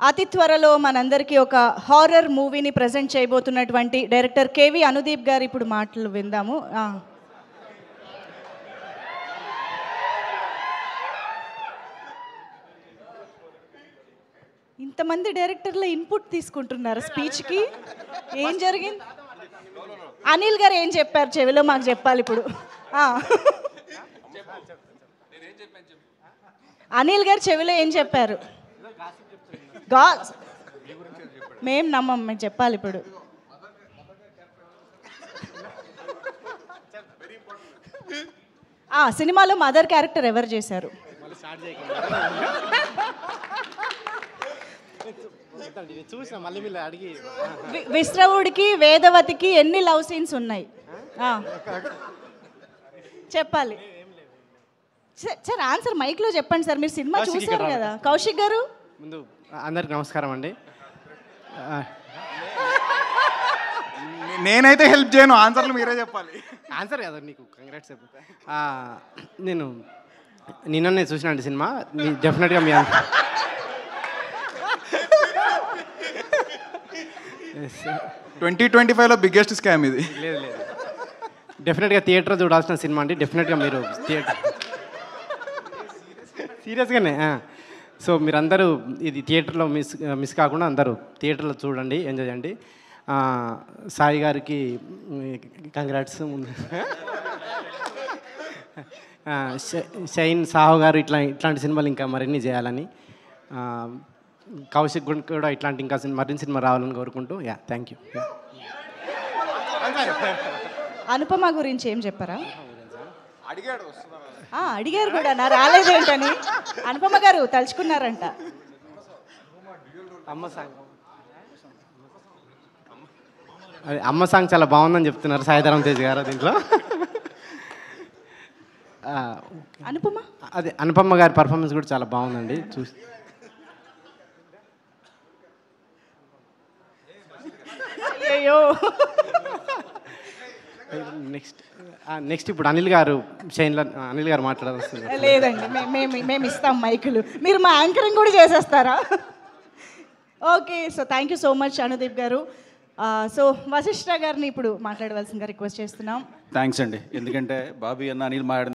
అతి త్వరలో మనందరికీ ఒక హారర్ మూవీని ప్రజెంట్ చేయబోతున్నటువంటి డైరెక్టర్ కేవి అనుదీప్ గారు ఇప్పుడు మాటలు విందాము. ఇంతమంది డైరెక్టర్ల ఇన్పుట్ తీసుకుంటున్నారు స్పీచ్కి. ఏం జరిగింది? అనిల్ గారు ఏం చెప్పారు చెవిలో మాకు చెప్పాలి ఇప్పుడు. అనిల్ గారు చెవిలో ఏం చెప్పారు? మేం నమ్మం, మేము చెప్పాలి ఇప్పుడు. సినిమాలో మదర్ క్యారెక్టర్ ఎవరు చేశారు? విశ్రవుడికి వేదవతికి ఎన్ని లవ్ సీన్స్ ఉన్నాయి చెప్పాలి సార్. ఆన్సర్ మైక్లో చెప్పండి సార్, మీరు సినిమా చూసారు కదా. కౌశిక్ గారు, ముందు అందరికి నమస్కారం అండి. నేనైతే హెల్ప్ చేయను, ఆన్సర్లు మీరే చెప్పాలి. ఆన్సర్ కదా నీకు, కంగ్రాట్స్. నేను నిన్ననే చూసినండి సినిమా. డెఫినెట్గా మీ 2025లో బిగ్గెస్ట్ స్కామ్ ఇది. లేదు లేదు, డెఫినెట్గా థియేటర్ చూడాల్సిన సినిమా అండి. డెఫినెట్గా మీరు థియేటర్ సీరియస్గానే. సో మీరందరూ ఇది థియేటర్లో మిస్ కాకుండా అందరూ థియేటర్లో చూడండి, ఎంజాయ్ చేయండి. సాయి గారికి కంగ్రాట్స్. షైన్ సాహో గారు ఇట్లాంటి సినిమాలు ఇంకా మరిన్ని చేయాలని, కౌశిక్ కూడా ఇట్లాంటి ఇంకా మరిన్ని సినిమా రావాలని కోరుకుంటూ థ్యాంక్ యూ. అనుపమ గురించి ఏం చెప్పారా? అడిగారు కూడా, నా రాలేదేంటని. అనుపమ గారు తలుచుకున్నారంట. అమ్మ సాంగ్ చాలా బాగుందని చెప్తున్నారు సాయిధరం తేజ్ గారు దీంట్లో. అనుపమ, అదే అనుపమ గారి పర్ఫార్మెన్స్ కూడా చాలా బాగుందండి. చూసి అయ్యో. నెక్స్ట్ ఇప్పుడు అనిల్ గారు, షైన్లో అనిల్ గారు మాట్లాడాల్సింది. లేదండి, మేము ఇస్తాం మైకులు, మీరు మా యాంకరింగ్ కూడా చేసేస్తారా? Okay, so thank you so much Anudeep గారు. సో వశిష్ఠ గారిని ఇప్పుడు మాట్లాడవలసిందిగా రిక్వెస్ట్ చేస్తున్నాం. థ్యాంక్స్ అండి, ఎందుకంటే బాబీ అన్న అనిల్ మాట్లాడిన